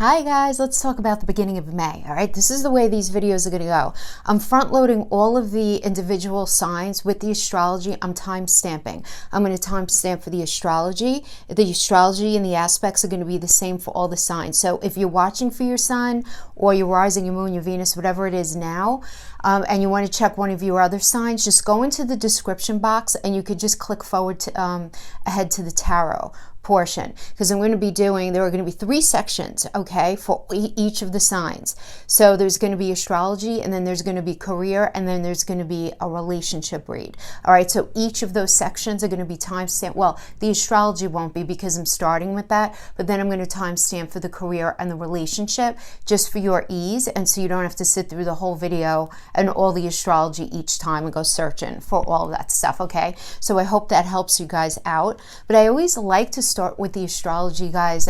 Hi guys, let's talk about the beginning of May. All right, this is the way these videos are going to go. I'm front loading all of the individual signs with the astrology. I'm time stamping. I'm going to time stamp for the astrology. The astrology and the aspects are going to be the same for all the signs. So if you're watching for your sun or your rising, your moon, your Venus, whatever it is now, and you want to check one of your other signs, just go into the description box and you could just click forward to ahead to the tarot portion, because there are going to be 3 sections, okay, for each of the signs. So there's going to be astrology, and then there's going to be career, and then there's going to be a relationship read. All right, so each of those sections are going to be timestamped. Well, the astrology won't be because I'm starting with that, but then I'm going to timestamp for the career and the relationship just for your ease, and so you don't have to sit through the whole video and all the astrology each time and go searching for all of that stuff, okay? So I hope that helps you guys out. But I always like to start with the astrology, guys.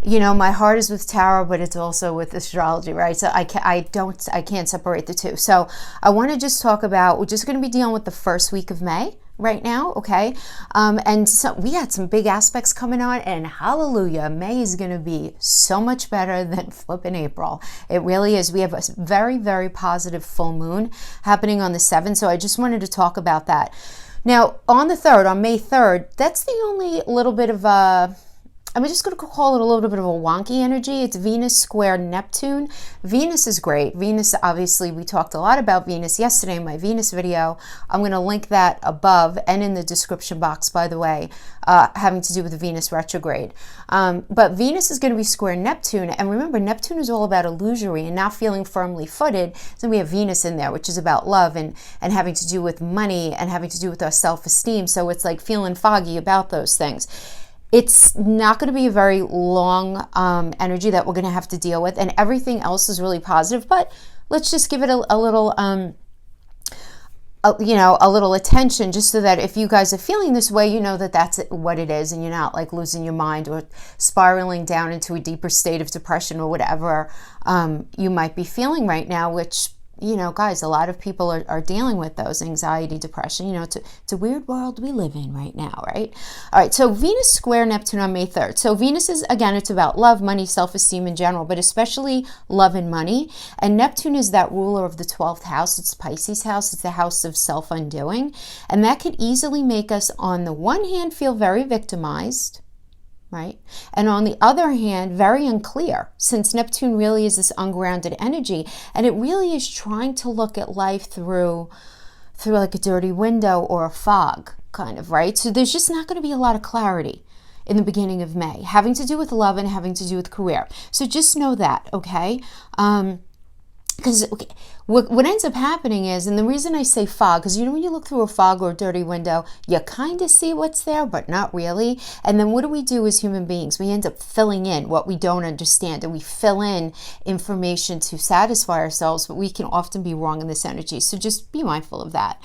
You know, my heart is with tarot, but it's also with astrology, right? So I can't separate the two. So I want to just talk about, we're just going to be dealing with the first week of May right now, okay? And so we had some big aspects coming on, and hallelujah, May is going to be so much better than flipping April. It really is. We have a very, very positive full moon happening on the 7th, so I just wanted to talk about that. Now, on the 3rd, on May 3rd, that's the only little bit of a, I'm just going to call it a little bit of a wonky energy. It's Venus square Neptune. Venus is great. Venus, obviously, we talked a lot about Venus yesterday in my Venus video. I'm going to link that above and in the description box, by the way, having to do with Venus retrograde. But Venus is going to be square Neptune. And remember, Neptune is all about illusory and not feeling firmly footed. So we have Venus in there, which is about love and having to do with money and having to do with our self-esteem. So it's like feeling foggy about those things. It's not going to be a very long energy that we're going to have to deal with, and everything else is really positive, but let's just give it a little, a little attention, just so that if you guys are feeling this way, you know that that's what it is, and you're not like losing your mind or spiraling down into a deeper state of depression or whatever you might be feeling right now, which, you know, guys, a lot of people are dealing with those, anxiety, depression. You know, it's a weird world we live in right now, right? All right, so Venus square Neptune on May 3rd. So Venus is, again, it's about love, money, self-esteem in general, but especially love and money. And Neptune is that ruler of the 12th house. It's Pisces house. It's the house of self-undoing. And that could easily make us, on the one hand, feel very victimized, right? And on the other hand, very unclear, since Neptune really is this ungrounded energy, and it really is trying to look at life through like a dirty window or a fog, kind of, right? So there's just not going to be a lot of clarity in the beginning of May, having to do with love and having to do with career. So just know that, okay? Because what ends up happening is, and the reason I say fog, because you know when you look through a fog or a dirty window, you kind of see what's there, but not really. And then what do we do as human beings? We end up filling in what we don't understand, and we fill in information to satisfy ourselves, but we can often be wrong in this energy. So just be mindful of that.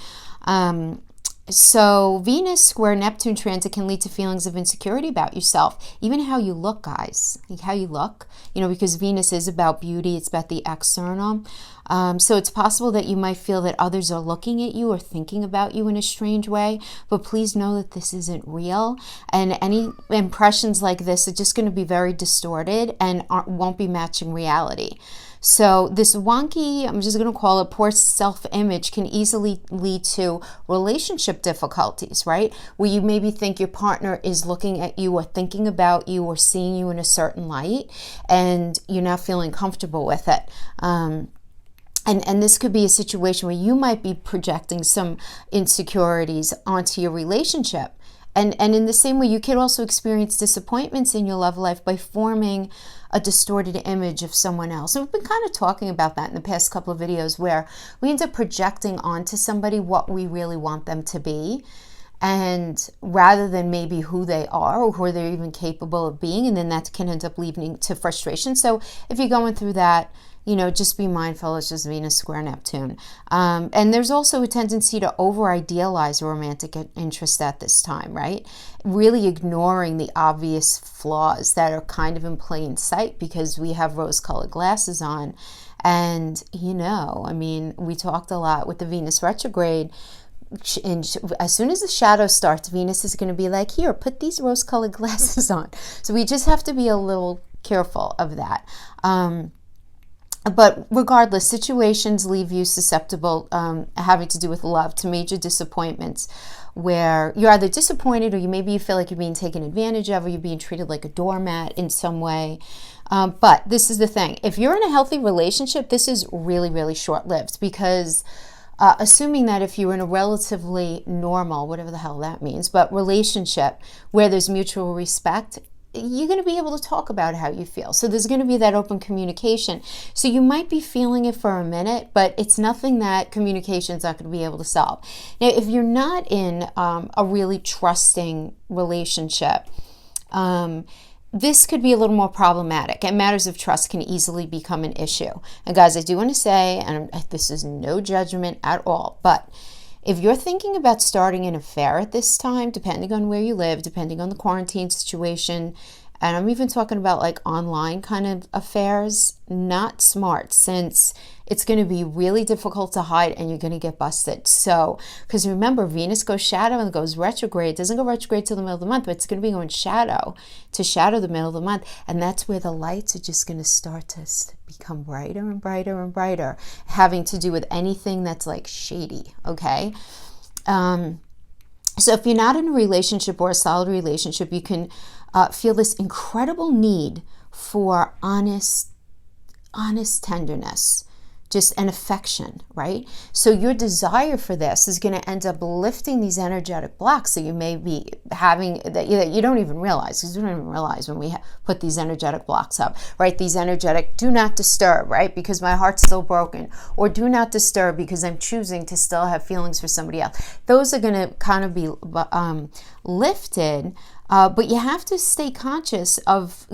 So Venus square Neptune transit can lead to feelings of insecurity about yourself, even how you look, guys, like how you look, you know, because Venus is about beauty. It's about the external. So it's possible that you might feel that others are looking at you or thinking about you in a strange way, but please know that this isn't real. And any impressions like this are just going to be very distorted and won't be matching reality. So this wonky, I'm just going to call it poor self-image, can easily lead to relationship difficulties, right? Where you maybe think your partner is looking at you or thinking about you or seeing you in a certain light, and you're not feeling comfortable with it. And this could be a situation where you might be projecting some insecurities onto your relationship. And in the same way, you could also experience disappointments in your love life by forming a distorted image of someone else. And we've been kind of talking about that in the past couple of videos, where we end up projecting onto somebody what we really want them to be, and rather than maybe who they are or who they're even capable of being, and then that can end up leading to frustration. So if you're going through that, you know, just be mindful. It's just Venus square Neptune. And there's also a tendency to over-idealize romantic interest at this time, right? Really ignoring the obvious flaws that are kind of in plain sight because we have rose-colored glasses on. And, you know, I mean, we talked a lot with the Venus retrograde. as soon as the shadow starts, Venus is going to be like, here, put these rose-colored glasses on. So we just have to be a little careful of that. But regardless, situations leave you susceptible, having to do with love, to major disappointments, where you're either disappointed or maybe you feel like you're being taken advantage of, or you're being treated like a doormat in some way. But this is the thing. If you're in a healthy relationship, this is really, really short-lived, because assuming that if you're in a relatively normal, whatever the hell that means, but relationship where there's mutual respect, you're going to be able to talk about how you feel. So there's going to be that open communication. So you might be feeling it for a minute, but it's nothing that communication's not going to be able to solve. Now, if you're not in a really trusting relationship, this could be a little more problematic, and matters of trust can easily become an issue. And guys, I do want to say, and this is no judgment at all, but if you're thinking about starting an affair at this time, depending on where you live, depending on the quarantine situation, and I'm even talking about like online kind of affairs, not smart, since it's going to be really difficult to hide and you're going to get busted. So, because remember, Venus goes shadow and goes retrograde. It doesn't go retrograde till the middle of the month, but it's going to be going shadow to shadow the middle of the month. And that's where the lights are just going to start to become brighter and brighter and brighter, having to do with anything that's like shady, okay? So if you're not in a relationship or a solid relationship, you can feel this incredible need for honest tenderness, just an affection, right? So your desire for this is going to end up lifting these energetic blocks that you may be having that you don't even realize, because you don't even realize when we put these energetic blocks up, right? These energetic do not disturb, right? Because my heart's still broken, or do not disturb because I'm choosing to still have feelings for somebody else. Those are going to kind of be lifted, but you have to stay conscious of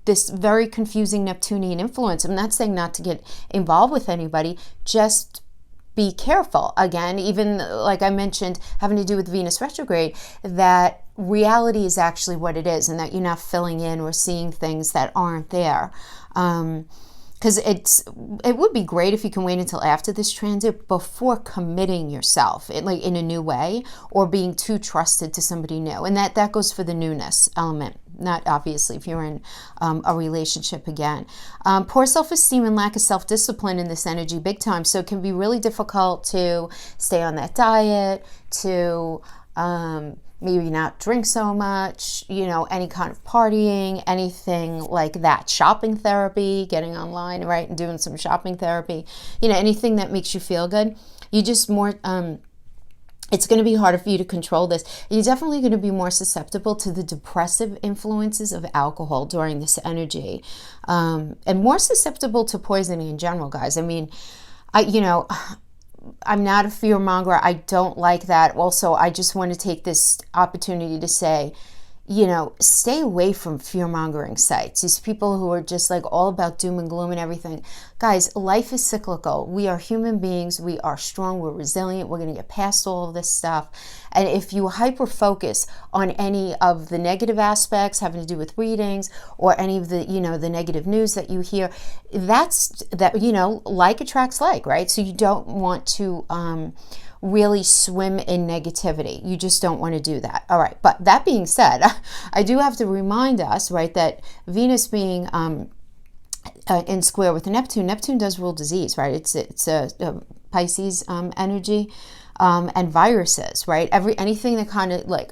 this very confusing Neptunian influence. I'm not saying not to get involved with anybody, just be careful. Again, even like I mentioned, having to do with Venus retrograde, that reality is actually what it is, and that you're not filling in or seeing things that aren't there. Because it would be great if you can wait until after this transit before committing yourself in a new way, or being too trusted to somebody new. And that goes for the newness element, not obviously if you're in a relationship again. Poor self-esteem and lack of self-discipline in this energy big time. So it can be really difficult to stay on that diet, to maybe not drink so much, any kind of partying, anything like that. Shopping therapy, getting online, right, and doing some shopping therapy, anything that makes you feel good. You just more, it's going to be harder for you to control this. You're definitely going to be more susceptible to the depressive influences of alcohol during this energy, and more susceptible to poisoning in general, guys. I mean, I'm not a fear monger. I don't like that. Also, I just want to take this opportunity to say, stay away from fear-mongering sites. These people who are just like all about doom and gloom and everything. Guys, life is cyclical. We are human beings. We are strong. We're resilient. We're going to get past all of this stuff. And if you hyper-focus on any of the negative aspects having to do with readings, or any of the, the negative news that you hear, like attracts like, right? So you don't want to really swim in negativity. You just don't want to do that. All right. But that being said, I do have to remind us, right, that Venus being in square with Neptune does rule disease, right? It's a Pisces energy, and viruses, right? Anything that kind of like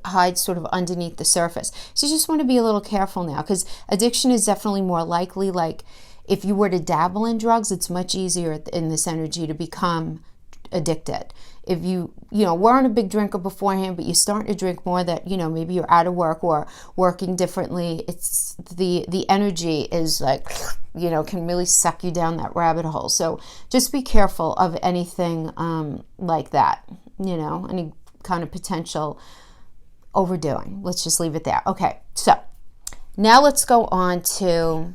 hides sort of underneath the surface. So you just want to be a little careful now, because addiction is definitely more likely. Like if you were to dabble in drugs, it's much easier in this energy to become addicted. If you weren't a big drinker beforehand, but you're starting to drink more, that maybe you're out of work or working differently, it's the energy is like can really suck you down that rabbit hole. So just be careful of anything like that, any kind of potential overdoing. Let's just leave it there. Okay, so now let's go on to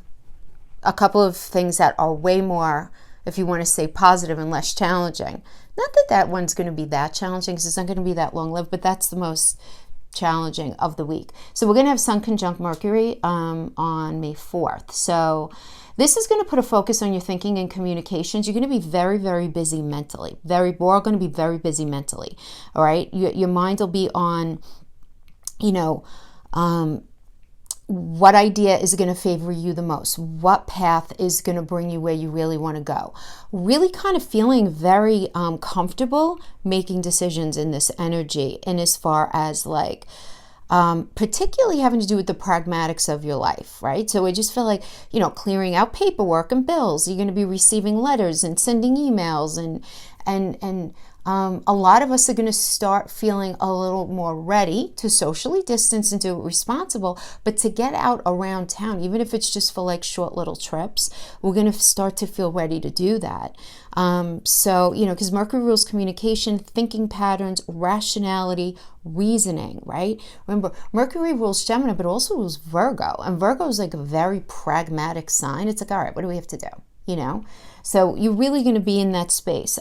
a couple of things that are way more, if you want to say, positive and less challenging. Not that one's going to be that challenging, because it's not going to be that long-lived, but that's the most challenging of the week. So we're going to have Sun conjunct Mercury on May 4th. So this is going to put a focus on your thinking and communications. You're going to be very, very busy mentally. We're all going to be very busy mentally. All right. Your mind will be on, what idea is going to favor you the most? What path is going to bring you where you really want to go? Really kind of feeling very comfortable making decisions in this energy, and as far as like, particularly having to do with the pragmatics of your life, right? So I just feel like, clearing out paperwork and bills. You're going to be receiving letters and sending emails, and a lot of us are going to start feeling a little more ready to socially distance and do it responsible, but to get out around town, even if it's just for like short little trips, we're going to start to feel ready to do that. Because Mercury rules communication, thinking patterns, rationality, reasoning, right? Remember, Mercury rules Gemini, but also rules Virgo. And Virgo is like a very pragmatic sign. It's like, all right, what do we have to do? So you're really going to be in that space.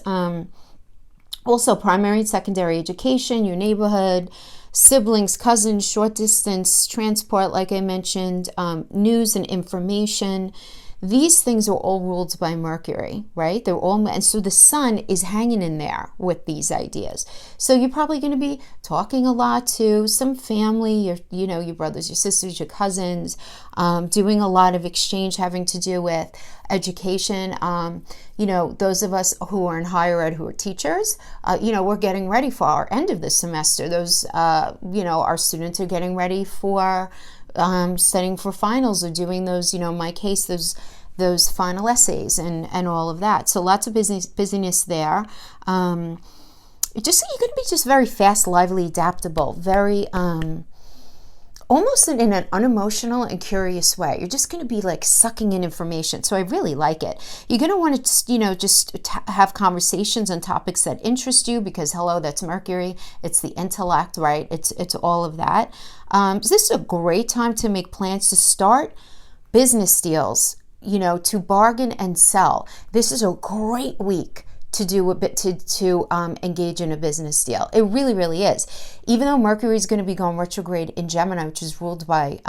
Also, primary and secondary education, your neighborhood, siblings, cousins, short distance, transport, like I mentioned, news and information. These things are all ruled by Mercury, right? And so the sun is hanging in there with these ideas. So you're probably going to be talking a lot to some family, your brothers, your sisters, your cousins, doing a lot of exchange having to do with education. Those of us who are in higher ed, who are teachers, we're getting ready for our end of the semester. Those, our students are getting ready for studying for finals, or doing those, in my case, those final essays and all of that. So lots of busyness there. You're going to be just very fast, lively, adaptable, very almost in an unemotional and curious way. You're just going to be like sucking in information. So I really like it. You're going to want to, just have conversations on topics that interest you, because hello, that's Mercury. It's the intellect, right? It's all of that. So this is a great time to make plans to start business deals, to bargain and sell. This is a great week to do a bit to engage in a business deal. It really, really is. Even though Mercury is going to be going retrograde in Gemini, which is ruled by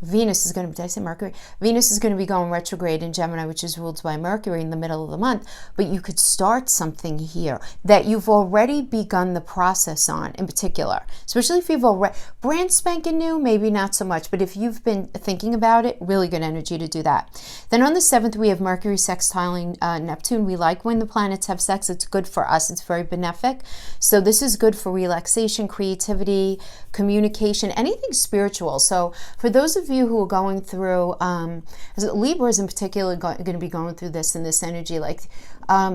Venus is going to, did I say Mercury? Venus is going to be going retrograde in Gemini, which is ruled by Mercury in the middle of the month. But you could start something here that you've already begun the process on, in particular. Especially if you've already, brand spanking new, maybe not so much. But if you've been thinking about it, really good energy to do that. Then on the 7th, we have Mercury sextiling Neptune. We like when the planets have sex. It's good for us. It's very benefic. So this is good for relaxation, creativity, communication, anything spiritual. So for those of you who are going through, Libras in particular, going to be going through this in this energy, like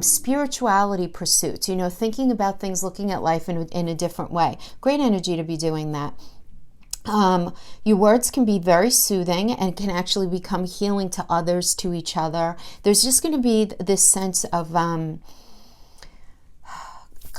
spirituality pursuits, thinking about things, looking at life in a different way. Great energy to be doing that. Your words can be very soothing and can actually become healing to others, to each other. There's just going to be this sense of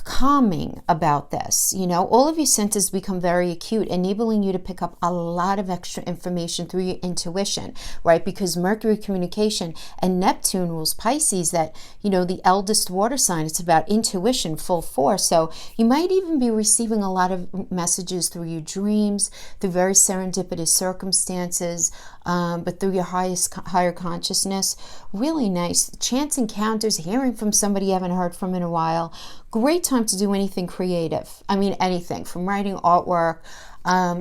calming about this. All of your senses become very acute, enabling you to pick up a lot of extra information through your intuition, right? Because Mercury communication and Neptune rules Pisces, that, the eldest water sign. It's about intuition full force. So you might even be receiving a lot of messages through your dreams, through very serendipitous circumstances, but through your higher consciousness. Really nice. Chance encounters, hearing from somebody you haven't heard from in a while. Great time to do anything creative. I mean, anything from writing, artwork,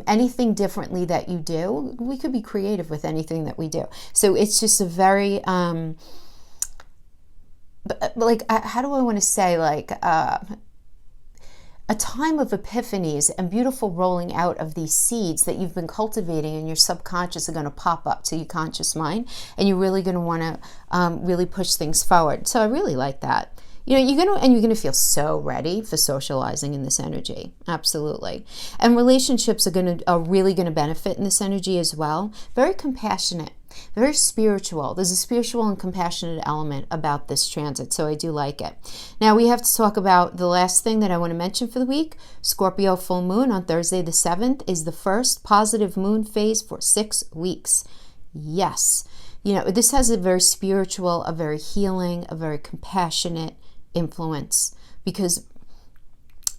anything differently that you do. We could be creative with anything that we do. So it's just a very, how do I want to say, a time of epiphanies and beautiful rolling out of these seeds that you've been cultivating, and your subconscious are going to pop up to your conscious mind, and you're really going to want to really push things forward. So I really like that. You're going to feel so ready for socializing in this energy. Absolutely. And relationships are really going to benefit in this energy as well. Very compassionate, very spiritual. There's a spiritual and compassionate element about this transit, so I do like it. Now we have to talk about the last thing that I want to mention for the week. Scorpio full moon on Thursday the 7th is the first positive moon phase for 6 weeks. Yes. This has a very spiritual, a very healing, a very compassionate influence, because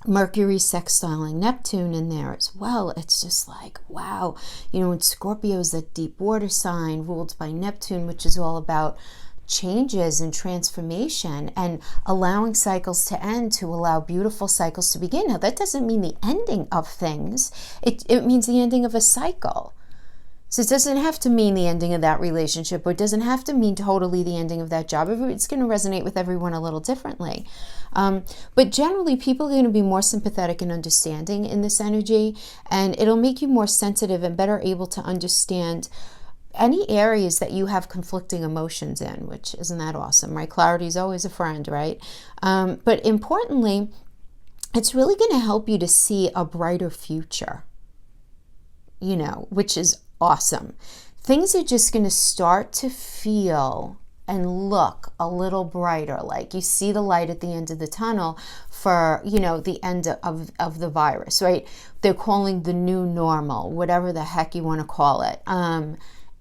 Mercury sextiling Neptune in there as well. It's just like, wow. And Scorpio is that deep water sign ruled by Neptune, which is all about changes and transformation and allowing cycles to end to allow beautiful cycles to begin. Now, that doesn't mean the ending of things. It means the ending of a cycle. So it doesn't have to mean the ending of that relationship, or it doesn't have to mean totally the ending of that job. It's going to resonate with everyone a little differently. But generally, people are going to be more sympathetic and understanding in this energy, and it'll make you more sensitive and better able to understand any areas that you have conflicting emotions in, which isn't that awesome, right? Clarity is always a friend, right? But importantly, it's really going to help you to see a brighter future, which is awesome. Things are just going to start to feel and look a little brighter, like you see the light at the end of the tunnel for, the end of the virus, right? They're calling the new normal, whatever the heck you want to call it,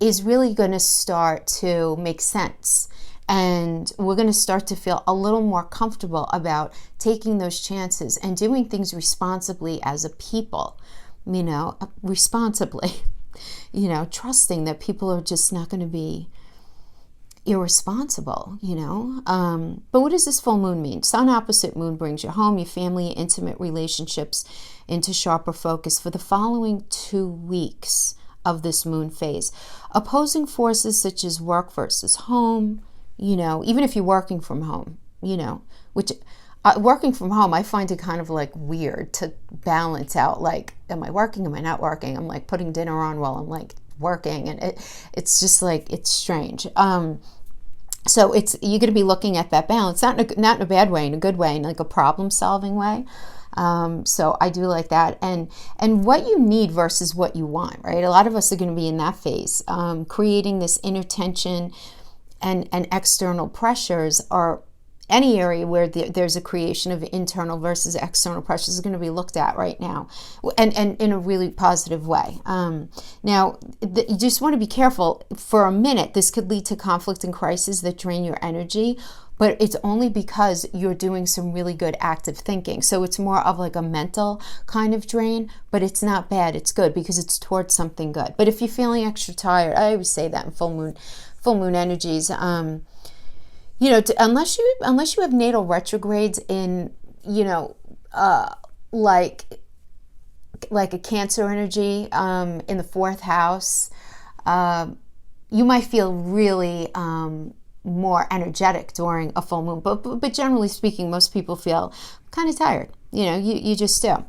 is really going to start to make sense. And we're going to start to feel a little more comfortable about taking those chances and doing things responsibly as a people, responsibly. Trusting that people are just not going to be irresponsible, But what does this full moon mean? Sun opposite moon brings your home, your family, intimate relationships into sharper focus for the following 2 weeks of this moon phase. Opposing forces such as work versus home, even if you're working from home, which working from home, I find it kind of like weird to balance out, like, am I working? Am I not working? I'm like putting dinner on while I'm like working, and it's just like, it's strange. So you're going to be looking at that balance, not in a bad way, in a good way, in like a problem solving way. So I do like that. And what you need versus what you want, right? A lot of us are going to be in that phase, creating this inner tension and external pressures, or any area where there's a creation of internal versus external pressures is going to be looked at right now, and in a really positive way. Now, you just want to be careful. For a minute, this could lead to conflict and crisis that drain your energy, but it's only because you're doing some really good active thinking. So it's more of like a mental kind of drain, but it's not bad. It's good because it's towards something good. But if you're feeling extra tired, I always say that in full moon energies, unless you have natal retrogrades in, like a Cancer energy in the 4th house, you might feel really more energetic during a full moon. But generally speaking, most people feel kind of tired. You just do.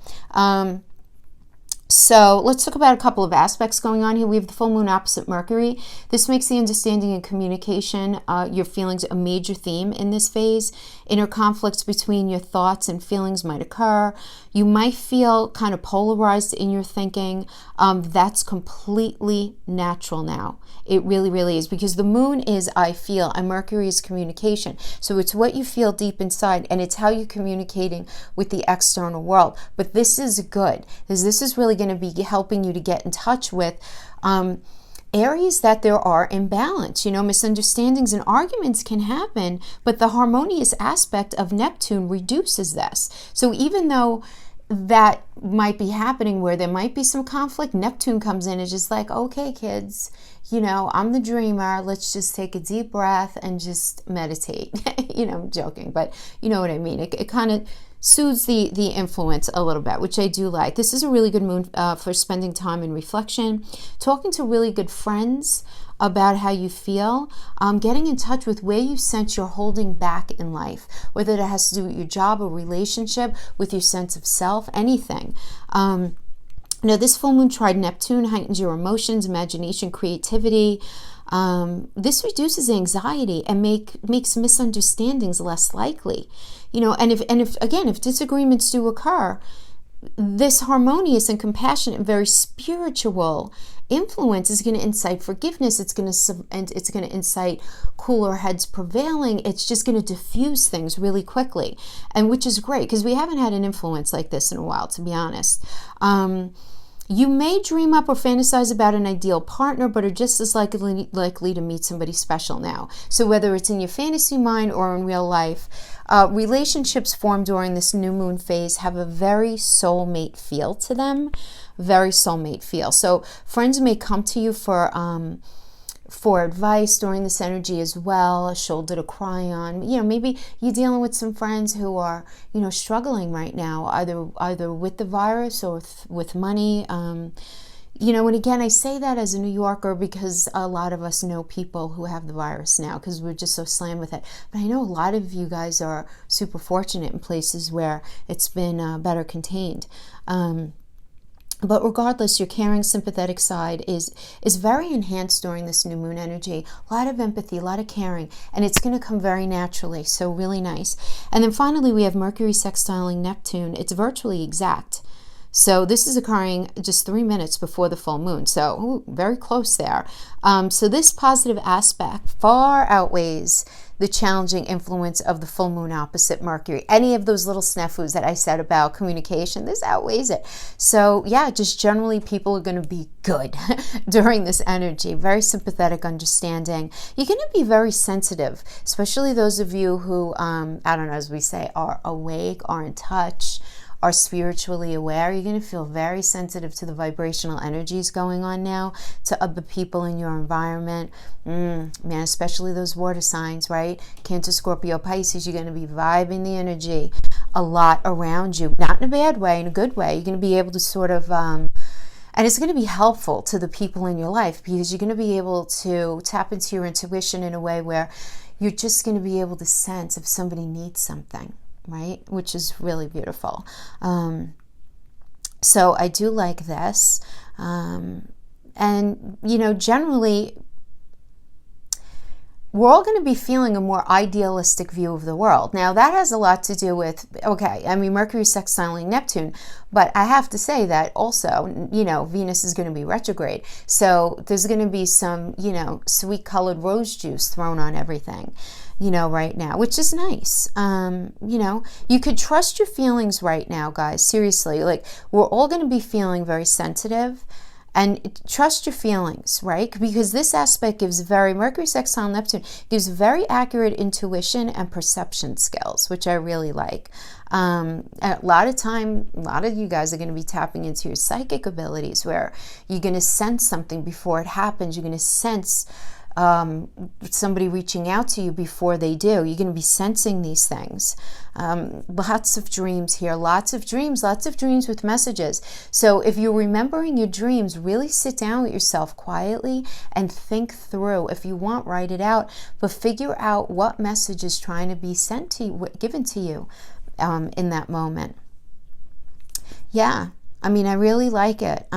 So let's talk about a couple of aspects going on here. We have the full moon opposite Mercury. This makes the understanding and communication, your feelings, a major theme in this phase. Inner conflicts between your thoughts and feelings might occur. You might feel kind of polarized in your thinking. That's completely natural now. It really, really is, because the moon is I feel, and Mercury is communication. So it's what you feel deep inside, and it's how you're communicating with the external world. But this is good, because this is really going to be helping you to get in touch with areas that there are imbalance. Misunderstandings and arguments can happen, but the harmonious aspect of Neptune reduces this. So even though that might be happening where there might be some conflict, Neptune comes in and is just like, okay, kids, I'm the dreamer. Let's just take a deep breath and just meditate. I'm joking, but you know what I mean. It kind of soothes the influence a little bit, which I do like. This is a really good moon for spending time in reflection, talking to really good friends about how you feel, getting in touch with where you sense you're holding back in life, whether that has to do with your job or relationship, with your sense of self, anything. Now, this full moon trine Neptune heightens your emotions, imagination, creativity. This reduces anxiety and makes misunderstandings less likely. And if disagreements do occur, this harmonious and compassionate and very spiritual influence is going to incite forgiveness. It's going to incite cooler heads prevailing. It's just going to diffuse things really quickly, and which is great because we haven't had an influence like this in a while, to be honest. You may dream up or fantasize about an ideal partner, but are just as likely to meet somebody special now. So whether it's in your fantasy mind or in real life, relationships formed during this new moon phase have a very soulmate feel to them. Very soulmate feel. So friends may come to you for advice during this energy as well, a shoulder to cry on. You know, maybe you're dealing with some friends who are, you know, struggling right now, either with the virus or with money. You know, and again, I say that as a New Yorker because a lot of us know people who have the virus now because we're just so slammed with it. But I know a lot of you guys are super fortunate in places where it's been better contained. But regardless, your caring, sympathetic side is very enhanced during this new moon energy. A lot of empathy, a lot of caring, and it's going to come very naturally, so really nice. And then finally, we have Mercury sextiling Neptune. It's virtually exact. So this is occurring just 3 minutes before the full moon, so very close there. So this positive aspect far outweighs the challenging influence of the full moon opposite Mercury. Any of those little snafus that I said about communication, this outweighs it. So yeah, just generally people are going to be good during this energy. Very sympathetic, understanding. You're going to be very sensitive, especially those of you who, I don't know, as we say, are awake, are in touch, are spiritually aware. You're going to feel very sensitive to the vibrational energies going on now, to other people in your environment. Man, especially those water signs, right? Cancer, Scorpio, Pisces, you're going to be vibing the energy a lot around you. Not in a bad way, in a good way. You're going to be able to sort of, and it's going to be helpful to the people in your life because you're going to be able to tap into your intuition in a way where you're just going to be able to sense if somebody needs something. Right? Which is really beautiful. So I do like this. And, you know, generally, we're all going to be feeling a more idealistic view of the world. Now, that has a lot to do with, okay, I mean, Mercury sextiling Neptune, but I have to say that also, you know, Venus is going to be retrograde. So there's going to be some, you know, sweet-colored rose juice thrown on everything, you know, right now, which is nice. You know, you could trust your feelings right now, guys. Seriously, like, we're all going to be feeling very sensitive. And trust your feelings, right? Because this aspect gives Mercury sextile Neptune gives very accurate intuition and perception skills, which I really like. A lot of you guys are going to be tapping into your psychic abilities where you're going to sense something before it happens. You're going to sense somebody reaching out to you before they do. You're going to be sensing these things. Lots of dreams here, lots of dreams with messages. So if you're remembering your dreams, really sit down with yourself quietly and think through. If you want, write it out, but figure out what message is trying to be sent to you, given to you in that moment. Yeah. I mean, I really like it.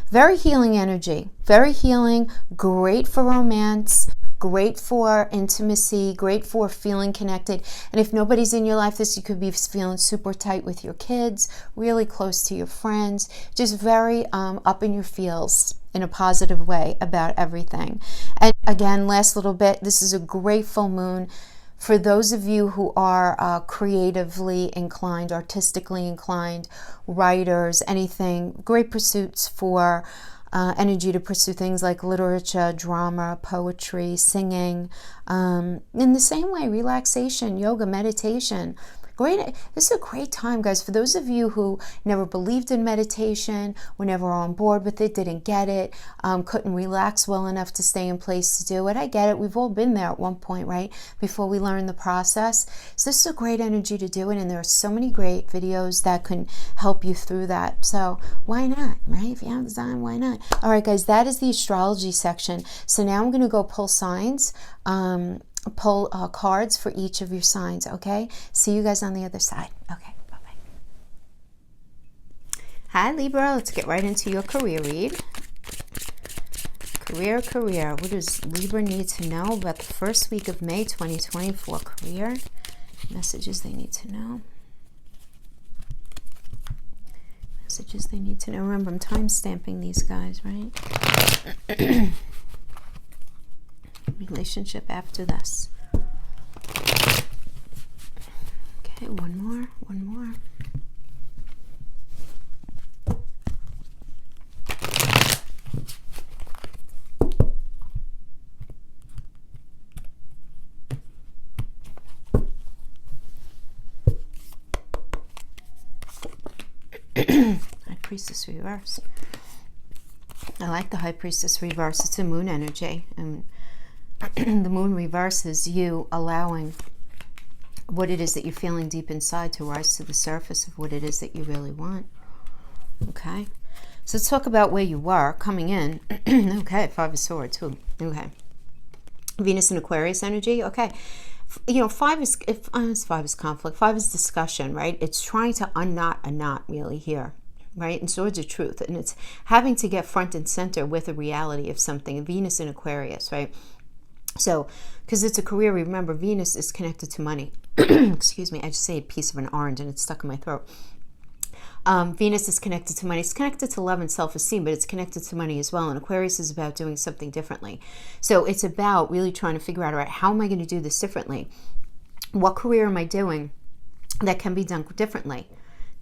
Very healing energy, very healing, great for romance, great for intimacy, great for feeling connected. And if nobody's in your life, you could be feeling super tight with your kids, really close to your friends, just very up in your feels in a positive way about everything. And again, last little bit, this is a great full moon. For those of you who are creatively inclined, artistically inclined, writers, anything, great pursuits for energy to pursue things like literature, drama, poetry, singing. In the same way, relaxation, yoga, meditation. Great. This is a great time, guys. For those of you who never believed in meditation, were never on board with it, didn't get it, couldn't relax well enough to stay in place to do it. I get it. We've all been there at one point, right? Before we learn the process. So this is a great energy to do it. And there are so many great videos that can help you through that. So why not, right? If you have the time, why not? All right, guys, that is the astrology section. So now I'm going to go pull signs. Pull cards for each of your signs, okay? See you guys on the other side. Okay, bye-bye. Hi, Libra. Let's get right into your career read. Career. What does Libra need to know about the first week of May 2024? Career. Messages they need to know. Messages they need to know. Remember, I'm time stamping these guys, right? Relationship after this. Okay, one more. High Priestess reverse. I like the High Priestess reverse. It's a moon energy. And the moon reverse is you allowing what it is that you're feeling deep inside to rise to the surface of what it is that you really want. Okay. So let's talk about where you were coming in. Okay, Five of Swords. Ooh, okay. Venus and Aquarius energy. Okay. You know, five is conflict. Five is discussion, right? It's trying to unknot a knot really here, right? And Swords of truth. And it's having to get front and center with a reality of something. Venus and Aquarius, right? So, because it's a career, remember, Venus is connected to money. Excuse me, I just say a piece of an orange and it's stuck in my throat. Venus is connected to money. It's connected to love and self-esteem, but it's connected to money as well. And Aquarius is about doing something differently. So it's about really trying to figure out, all right, how am I going to do this differently? What career am I doing that can be done differently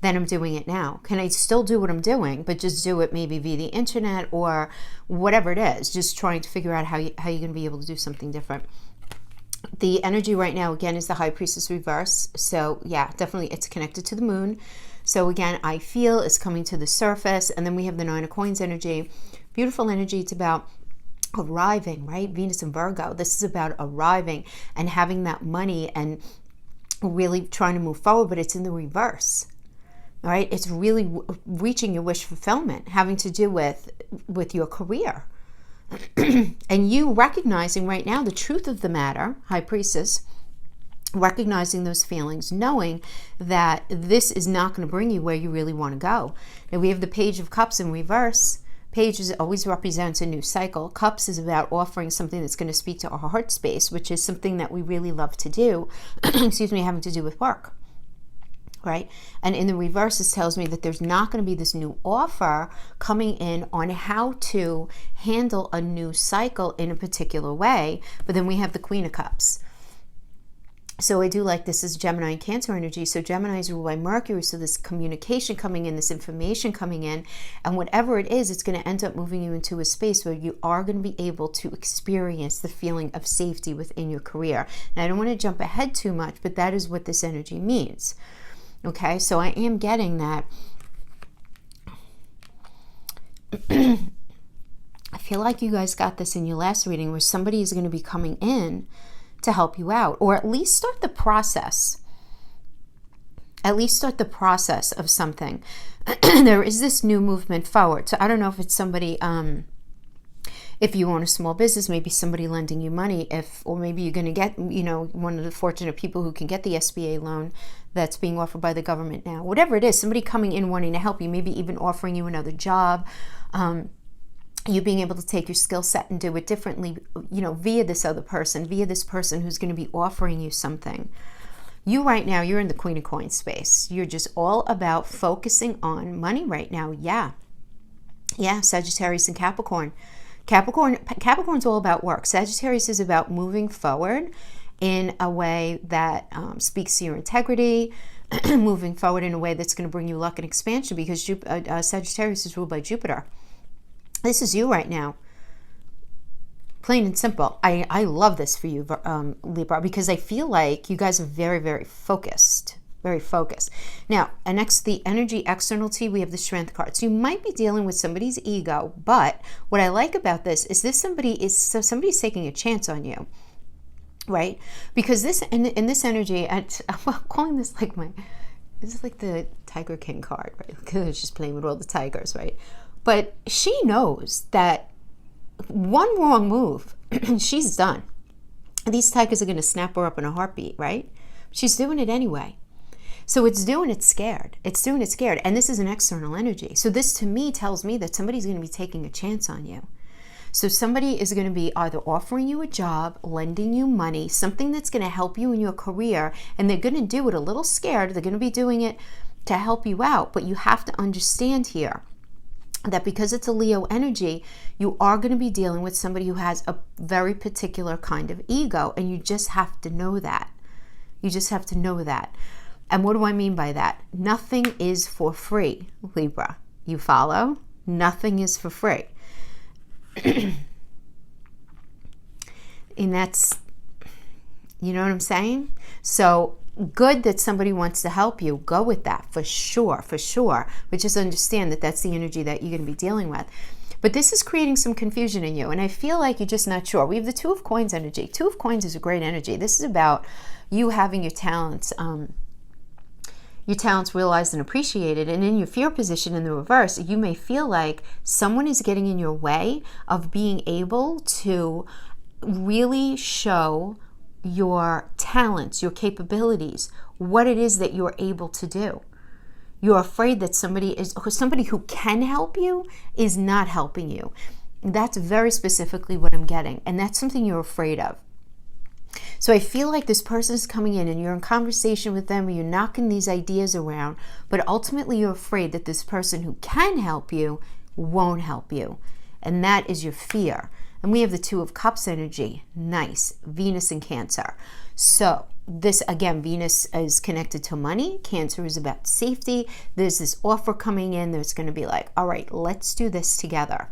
than I'm doing it now? Can I still do what I'm doing, but just do it maybe via the internet or whatever it is? Just trying to figure out how you're going to be able to do something different. The energy right now, again, is the High Priestess reverse. So yeah, definitely it's connected to the moon. So again, I feel it's coming to the surface. And then we have the Nine of Coins energy. Beautiful energy. It's about arriving, right? Venus and Virgo. This is about arriving and having that money and really trying to move forward, but it's in the reverse. All right? It's really reaching your wish fulfillment, having to do with your career. And you recognizing right now the truth of the matter, High Priestess, recognizing those feelings, knowing that this is not going to bring you where you really want to go. Now we have the Page of Cups in reverse. Page always represents a new cycle. Cups is about offering something that's going to speak to our heart space, which is something that we really love to do. Excuse me, having to do with work. Right? And in the reverse, this tells me that there's not going to be this new offer coming in on how to handle a new cycle in a particular way. But then we have the Queen of Cups. So I do like this is Gemini and Cancer energy. So Gemini is ruled by Mercury. So this communication coming in, this information coming in, and whatever it is, it's going to end up moving you into a space where you are going to be able to experience the feeling of safety within your career. And I don't want to jump ahead too much, but that is what this energy means. Okay, so I am getting that. I feel like you guys got this in your last reading where somebody is going to be coming in to help you out, or at least start the process. At least start the process of something. There is this new movement forward. So I don't know if it's somebody, if you own a small business, maybe somebody lending you money, or maybe you're going to get, one of the fortunate people who can get the SBA loan that's being offered by the government now. Whatever it is, somebody coming in wanting to help you, maybe even offering you another job, you being able to take your skill set and do it differently, via this other person, via this person who's going to be offering you something. You right now, you're in the Queen of Coins space. You're just all about focusing on money right now. Yeah, Sagittarius and Capricorn. Capricorn's all about work. Sagittarius is about moving forward in a way that speaks to your integrity, moving forward in a way that's going to bring you luck and expansion, because Sagittarius is ruled by Jupiter. This is you right now. Plain and simple. I love this for you, Libra, because I feel like you guys are very, very focused. Very focused. Now, and next, the energy externality, we have the Strength card. So you might be dealing with somebody's ego, but what I like about this is somebody's taking a chance on you, right? Because this, in this energy, I'm calling this this is like the Tiger King card, right? Because she's playing with all the tigers, right? But she knows that one wrong move, she's done. These tigers are going to snap her up in a heartbeat, right? She's doing it anyway. So it's doing it scared. And this is an external energy. So this to me tells me that somebody's going to be taking a chance on you. So somebody is going to be either offering you a job, lending you money, something that's going to help you in your career, and they're going to do it a little scared. They're going to be doing it to help you out. But you have to understand here that because it's a Leo energy, you are going to be dealing with somebody who has a very particular kind of ego, and you just have to know that. And what do I mean by that? Nothing is for free, Libra. You follow? Nothing is for free. And that's, you know what I'm saying? So good that somebody wants to help you. Go with that for sure, for sure. But just understand that that's the energy that you're going to be dealing with. But this is creating some confusion in you. And I feel like you're just not sure. We have the Two of Coins energy. Two of Coins is a great energy. This is about you having your talents realized and appreciated. And in your fear position in the reverse, you may feel like someone is getting in your way of being able to really show your talents, your capabilities, what it is that you're able to do. You're afraid that somebody who can help you is not helping you. That's very specifically what I'm getting. And that's something you're afraid of. So I feel like this person is coming in and you're in conversation with them, or you're knocking these ideas around, but ultimately you're afraid that this person who can help you won't help you. And that is your fear. And we have the Two of Cups energy. Nice. Venus and Cancer. So this, again, Venus is connected to money. Cancer is about safety. There's this offer coming in. There's going to be like, all right, let's do this together.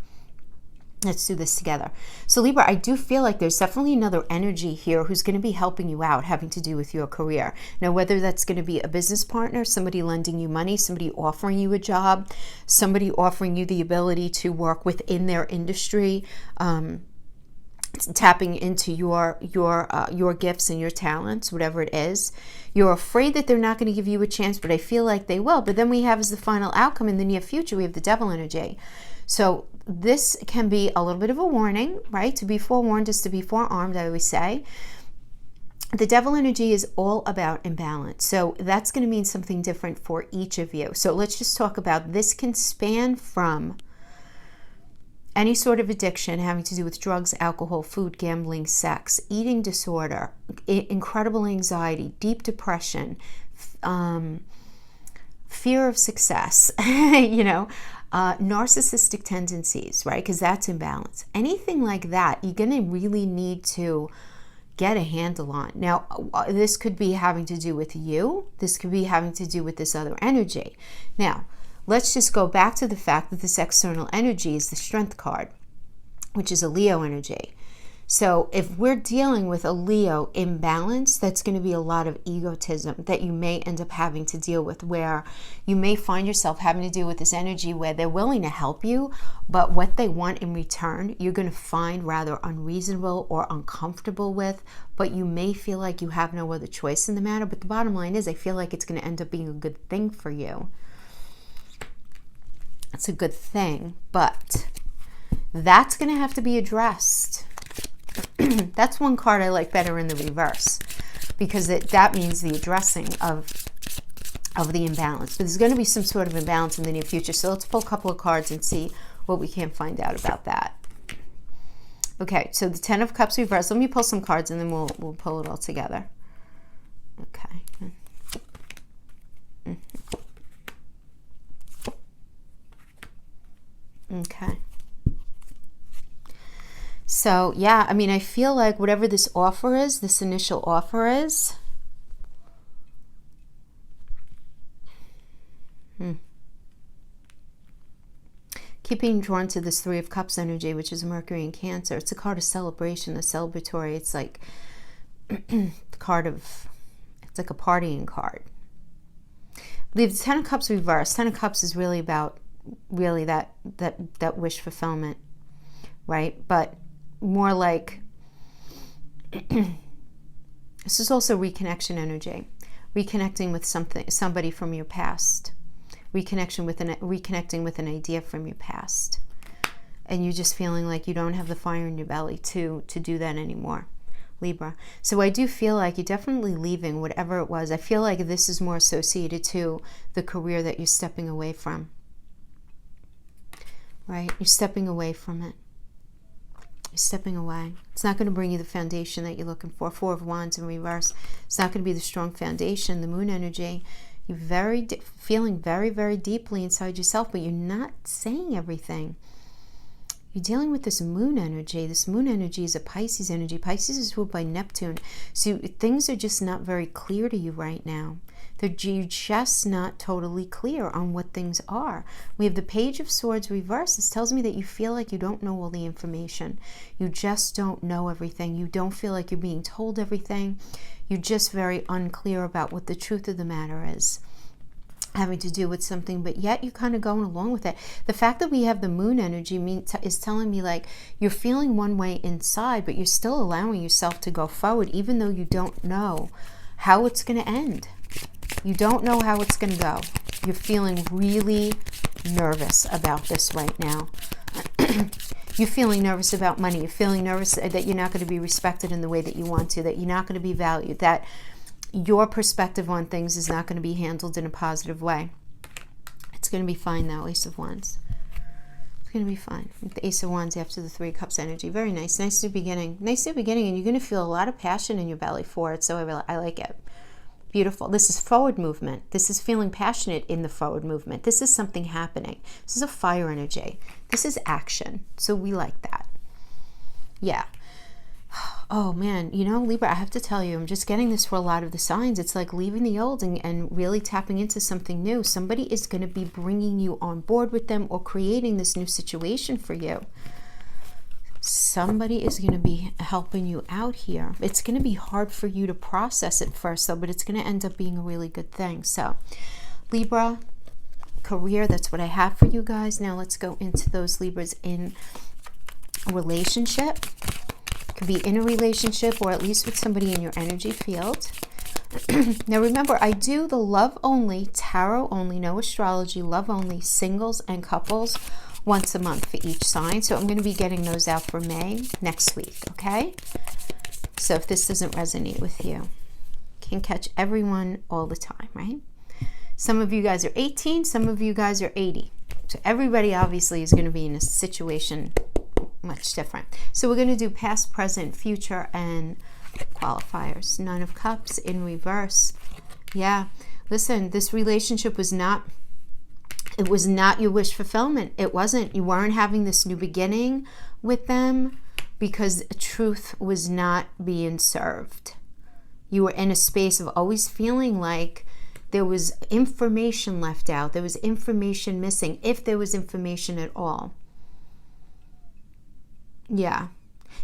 Let's do this together. So Libra, I do feel like there's definitely another energy here who's going to be helping you out, having to do with your career. Now, whether that's going to be a business partner, somebody lending you money, somebody offering you a job, somebody offering you the ability to work within their industry, tapping into your gifts and your talents, whatever it is. You're afraid that they're not going to give you a chance, but I feel like they will. But then we have as the final outcome in the near future, we have the Devil energy. So this can be a little bit of a warning, right? To be forewarned is to be forearmed, I always say. The Devil energy is all about imbalance. So that's going to mean something different for each of you. So let's just talk about this. Can span from any sort of addiction having to do with drugs, alcohol, food, gambling, sex, eating disorder, incredible anxiety, deep depression, fear of success, narcissistic tendencies, right? Because that's imbalance. Anything like that, you're going to really need to get a handle on. Now, this could be having to do with you. This could be having to do with this other energy. Now, let's just go back to the fact that this external energy is the Strength card, which is a Leo energy. So if we're dealing with a Leo imbalance, that's going to be a lot of egotism that you may end up having to deal with, where you may find yourself having to deal with this energy where they're willing to help you, but what they want in return, you're going to find rather unreasonable or uncomfortable with, but you may feel like you have no other choice in the matter. But the bottom line is, I feel like it's going to end up being a good thing for you. It's a good thing, but that's going to have to be addressed. That's one card I like better in the reverse, because that means the addressing of the imbalance. But there's going to be some sort of imbalance in the near future. So let's pull a couple of cards and see what we can find out about that. Okay, so the Ten of Cups reverse. Let me pull some cards and then we'll pull it all together. Okay. Okay. So, yeah, I mean, I feel like whatever this offer is, this initial offer is, keep being drawn to this Three of Cups energy, which is Mercury and Cancer. It's a card of celebration, the celebratory. It's like the card of, it's like a partying card. Leave the Ten of Cups reversed. Ten of Cups is really about that wish fulfillment, right? But more like this is also reconnection energy, reconnecting with somebody from your past, reconnecting with an idea from your past, and you just feeling like you don't have the fire in your belly to do that anymore, Libra. So I do feel like you're definitely leaving whatever it was. I feel like this is more associated to the career that you're stepping away from, right? You're stepping away from it. Stepping away. It's not going to bring you the foundation that you're looking for. Four of Wands in reverse. It's not going to be the strong foundation. The Moon energy. You're feeling very, very deeply inside yourself, but you're not saying everything. You're dealing with this Moon energy. This Moon energy is a Pisces energy. Pisces is ruled by Neptune. So things are just not very clear to you right now. You're just not totally clear on what things are. We have the Page of Swords reversed. This tells me that you feel like you don't know all the information. You just don't know everything. You don't feel like you're being told everything. You're just very unclear about what the truth of the matter is, having to do with something, but yet you're kind of going along with it. The fact that we have the moon energy is telling me like you're feeling one way inside, but you're still allowing yourself to go forward, even though you don't know how it's going to end. You don't know how it's going to go. You're feeling really nervous about this right now. You're feeling nervous about money. You're feeling nervous that you're not going to be respected in the way that you want to, that you're not going to be valued, that your perspective on things is not going to be handled in a positive way. It's going to be fine though, Ace of Wands. It's going to be fine. The Ace of Wands after the Three of Cups energy. Very nice. Nice new beginning. Nice new beginning, and you're going to feel a lot of passion in your belly for it, so I like it. Beautiful. This is forward movement. This is feeling passionate in the forward movement. This is something happening. This is a fire energy. This is action. So we like that. Yeah. Oh man, you know, Libra, I have to tell you, I'm just getting this for a lot of the signs. It's like leaving the old and really tapping into something new. Somebody is going to be bringing you on board with them or creating this new situation for you. Somebody is going to be helping you out here. It's going to be hard for you to process at first though, but it's going to end up being a really good thing. So Libra, career, that's what I have for you guys. Now let's go into those Libras in a relationship. Could be in a relationship or at least with somebody in your energy field. Now remember, I do the love only, tarot only, no astrology, love only, singles and couples once a month for each sign. So I'm going to be getting those out for May next week, okay? So if this doesn't resonate with you, can catch everyone all the time, right? Some of you guys are 18, some of you guys are 80. So everybody obviously is going to be in a situation much different. So we're going to do past, present, future, and qualifiers. Nine of Cups in reverse. Yeah, listen, this relationship was not, it was not your wish fulfillment. It wasn't. You weren't having this new beginning with them because truth was not being served. You were in a space of always feeling like there was information left out. There was information missing, if there was information at all. Yeah.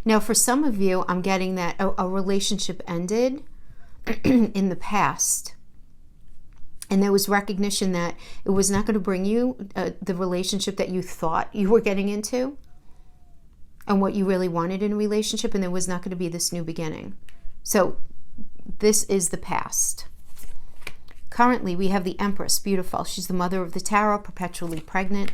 Now, for some of you, I'm getting that a relationship ended in the past. And there was recognition that it was not going to bring you the relationship that you thought you were getting into and what you really wanted in a relationship. And there was not going to be this new beginning. So this is the past. Currently, we have the Empress. Beautiful. She's the mother of the tarot, perpetually pregnant.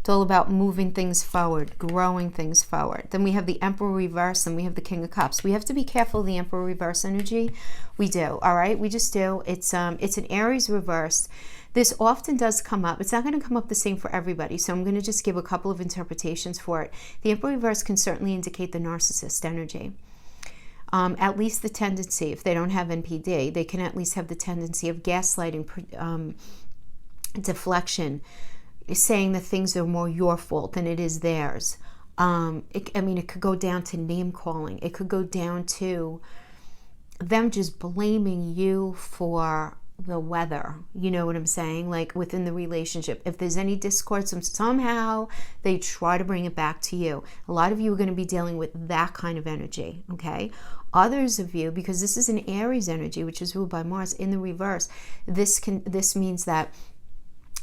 It's all about moving things forward, growing things forward. Then we have the Emperor reverse, and we have the King of Cups. We have to be careful of the Emperor reverse energy. We do, all right? We just do. It's an Aries reverse. This often does come up. It's not going to come up the same for everybody, so I'm going to just give a couple of interpretations for it. The Emperor reverse can certainly indicate the narcissist energy. At least the tendency, if they don't have NPD, they can at least have the tendency of gaslighting, deflection, saying that things are more your fault than it is theirs. It could go down to name calling. It could go down to them just blaming you for the weather. You know what I'm saying? Like within the relationship. If there's any discord, somehow they try to bring it back to you. A lot of you are going to be dealing with that kind of energy, okay? Others of you, because this is an Aries energy, which is ruled by Mars in the reverse, this means that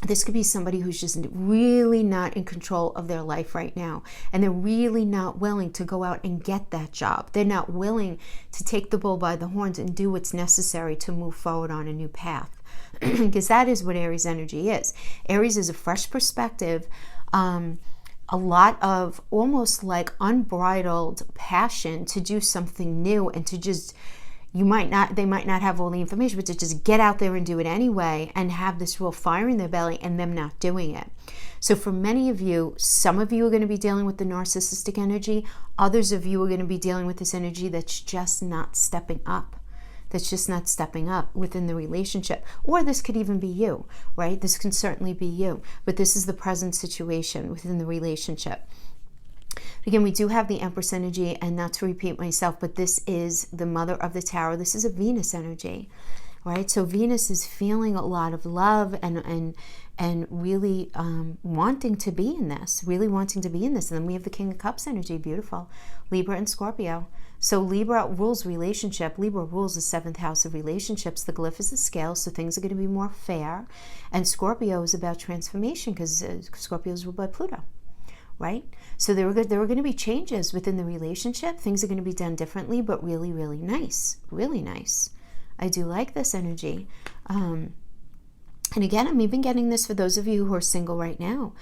this could be somebody who's just really not in control of their life right now. And they're really not willing to go out and get that job. They're not willing to take the bull by the horns and do what's necessary to move forward on a new path. Because that is what Aries energy is. Aries is a fresh perspective, a lot of almost like unbridled passion to do something new and to just... they might not have all the information, but to just get out there and do it anyway and have this real fire in their belly and them not doing it. So for many of you, some of you are going to be dealing with the narcissistic energy. Others of you are going to be dealing with this energy that's just not stepping up. That's just not stepping up within the relationship. Or this could even be you, right? This can certainly be you. But this is the present situation within the relationship. Again, we do have the Empress energy, and not to repeat myself, but this is the mother of the tarot. This is a Venus energy. right? So Venus is feeling a lot of love and really wanting to be in this, really wanting to be in this. And then we have the King of Cups energy, beautiful. Libra and Scorpio. So Libra rules relationship. Libra rules the 7th house of relationships. The glyph is the scale, so things are going to be more fair. And Scorpio is about transformation because Scorpio is ruled by Pluto, right? So there were going to be changes within the relationship. Things are going to be done differently, but really, really nice. Really nice. I do like this energy. And again, I'm even getting this for those of you who are single right now.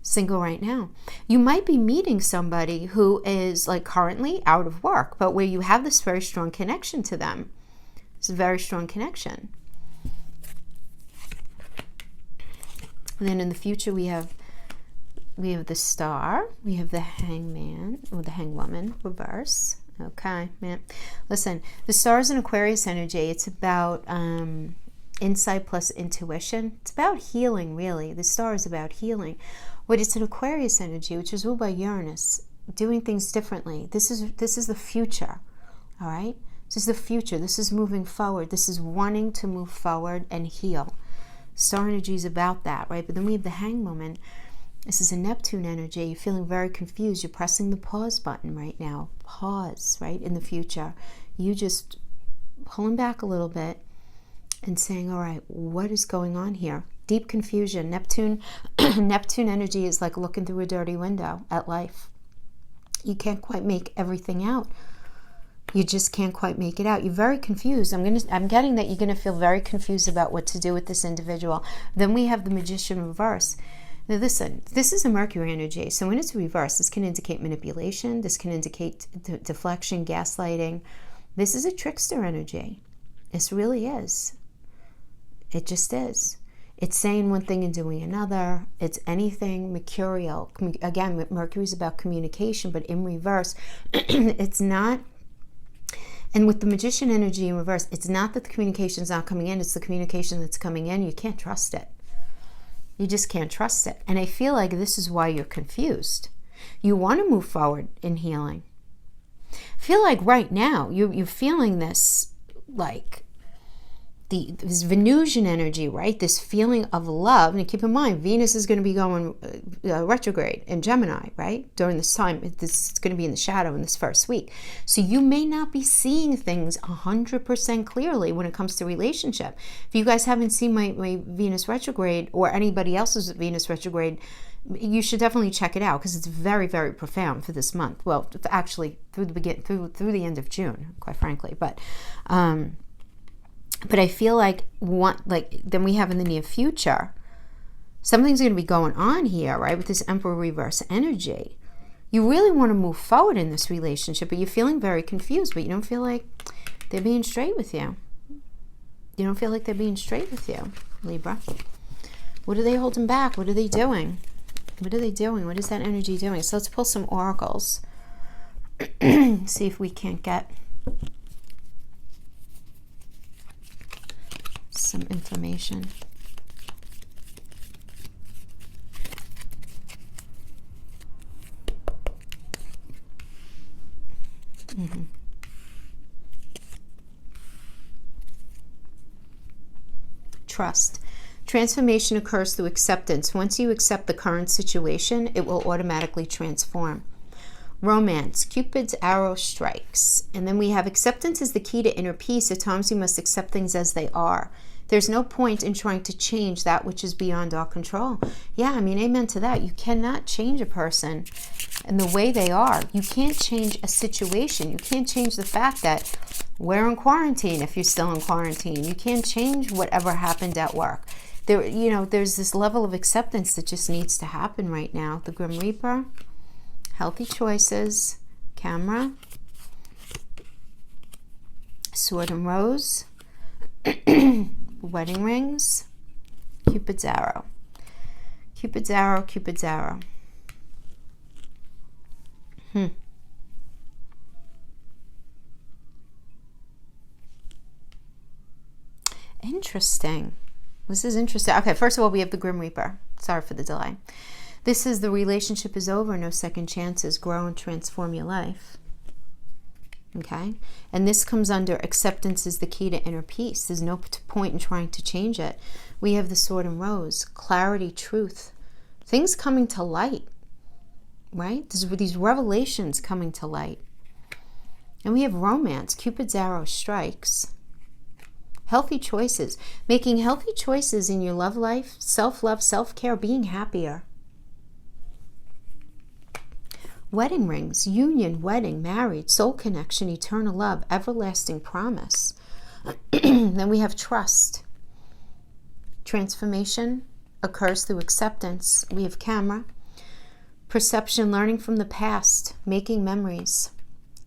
Single right now. You might be meeting somebody who is like currently out of work, but where you have this very strong connection to them. It's a very strong connection. And then in the future we have the Star, we have the Hangman, or the Hangwoman, reverse. Okay, man. Listen, the Star is an Aquarius energy. It's about insight plus intuition. It's about healing, really. The Star is about healing. But it's an Aquarius energy, which is ruled by Uranus, doing things differently. This is the future, all right? This is the future. This is moving forward. This is wanting to move forward and heal. Star energy is about that, right? But then we have the Hanged Woman. This is a Neptune energy. You're feeling very confused. You're pressing the pause button right now. Pause, right, in the future. You just pulling back a little bit and saying, all right, what is going on here? Deep confusion. Neptune energy is like looking through a dirty window at life. You can't quite make everything out. You just can't quite make it out. You're very confused. I'm getting that you're going to feel very confused about what to do with this individual. Then we have the Magician reverse. Now listen, this is a Mercury energy. So when it's reversed, this can indicate manipulation. This can indicate deflection, gaslighting. This is a trickster energy. This really is. It just is. It's saying one thing and doing another. It's anything mercurial. Again, Mercury is about communication, but in reverse, it's not. And with the Magician energy in reverse, it's not that the communication is not coming in. It's the communication that's coming in. You can't trust it. You just can't trust it. And I feel like this is why you're confused. You want to move forward in healing. I feel like right now you're feeling this, like this Venusian energy, right? This feeling of love. And keep in mind, Venus is going to be going retrograde in Gemini, right? During this time, this is going to be in the shadow in this first week. So you may not be seeing things 100% clearly when it comes to relationship. If you guys haven't seen my Venus retrograde or anybody else's Venus retrograde, you should definitely check it out because it's very, very profound for this month. Well, actually through the end of June, quite frankly. But I feel like then we have in the near future, something's going to be going on here, right? With this Emperor reverse energy. You really want to move forward in this relationship, but you're feeling very confused, but you don't feel like they're being straight with you. You don't feel like they're being straight with you, Libra. What are they holding back? What are they doing? What are they doing? What is that energy doing? So let's pull some oracles. See if we can't get some information. Trust. Transformation occurs through acceptance. Once you accept the current situation, it will automatically transform. Romance. Cupid's arrow strikes. And then we have acceptance is the key to inner peace. At times we must accept things as they are. There's no point in trying to change that which is beyond our control. Yeah, I mean, amen to that. You cannot change a person and the way they are. You can't change a situation. You can't change the fact that we're in quarantine if you're still in quarantine. You can't change whatever happened at work. There's this level of acceptance that just needs to happen right now. The Grim Reaper, healthy choices, camera, sword and rose, wedding rings, Cupid's arrow. Cupid's arrow, Cupid's arrow. Interesting. This is interesting. Okay, first of all, we have the Grim Reaper. Sorry for the delay. This is the relationship is over, no second chances. Grow and transform your life. Okay? And this comes under acceptance is the key to inner peace. There's no point in trying to change it. We have the sword and rose, clarity, truth, things coming to light, right? There's these revelations coming to light. And we have romance, Cupid's arrow strikes. Healthy choices, making healthy choices in your love life, self-love, self-care, being happier. Wedding rings, union, wedding, married, soul connection, eternal love, everlasting promise. Then we have trust. Transformation occurs through acceptance. We have camera. Perception, learning from the past, making memories.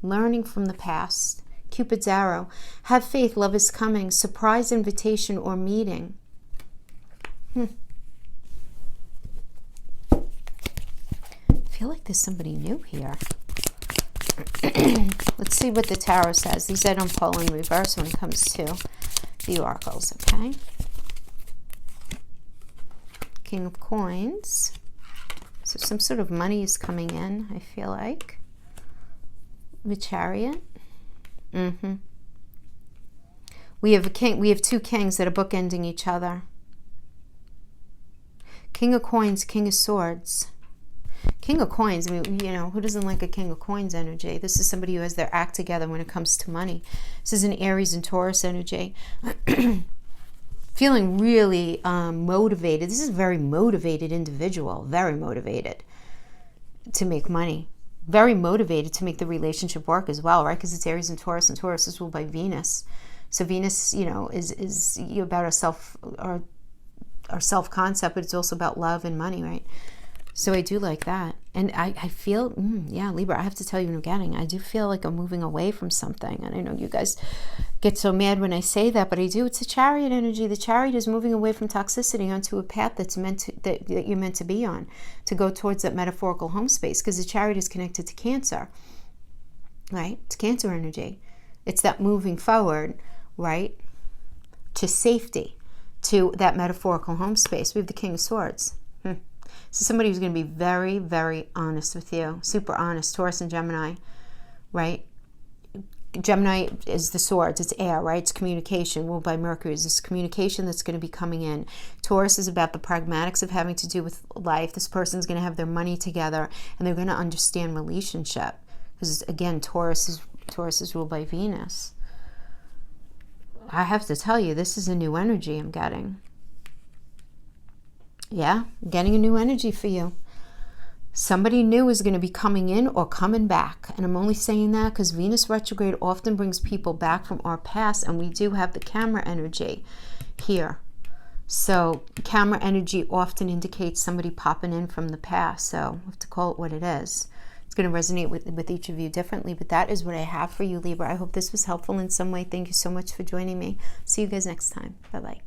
Learning from the past. Cupid's arrow. Have faith, love is coming. Surprise invitation or meeting. I feel like there's somebody new here. Let's see what the tarot says. These I don't pull in reverse when it comes to the oracles, okay? King of Coins. So some sort of money is coming in, I feel like. The Chariot. We have a king. We have two kings that are bookending each other. King of Coins, King of Swords. King of Coins, I mean, you know, who doesn't like a King of Coins energy? This is somebody who has their act together when it comes to money. This is an Aries and Taurus energy. Feeling really motivated. This is a very motivated individual, very motivated to make money. Very motivated to make the relationship work as well, right? Because it's Aries and Taurus is ruled by Venus. So Venus, you know, is about our self-concept, but it's also about love and money, right? So I do like that. And I feel, yeah, Libra, I have to tell you what I'm getting. I do feel like I'm moving away from something. And I know you guys get so mad when I say that, but I do. It's a Chariot energy. The Chariot is moving away from toxicity onto a path that's meant to, that you're meant to be on, to go towards that metaphorical home space, because the Chariot is connected to Cancer, right? It's Cancer energy. It's that moving forward, right, to safety, to that metaphorical home space. We have the King of Swords. So somebody who's going to be very, very honest with you. Super honest. Taurus and Gemini, right? Gemini is the swords. It's air, right? It's communication. Ruled by Mercury. It's this communication that's going to be coming in. Taurus is about the pragmatics of having to do with life. This person's going to have their money together, and they're going to understand relationship. Because, again, Taurus is ruled by Venus. I have to tell you, this is a new energy I'm getting. Yeah, getting a new energy for you. Somebody new is going to be coming in or coming back. And I'm only saying that because Venus retrograde often brings people back from our past. And we do have the camera energy here. So camera energy often indicates somebody popping in from the past. So we have to call it what it is. It's going to resonate with each of you differently. But that is what I have for you, Libra. I hope this was helpful in some way. Thank you so much for joining me. See you guys next time. Bye-bye.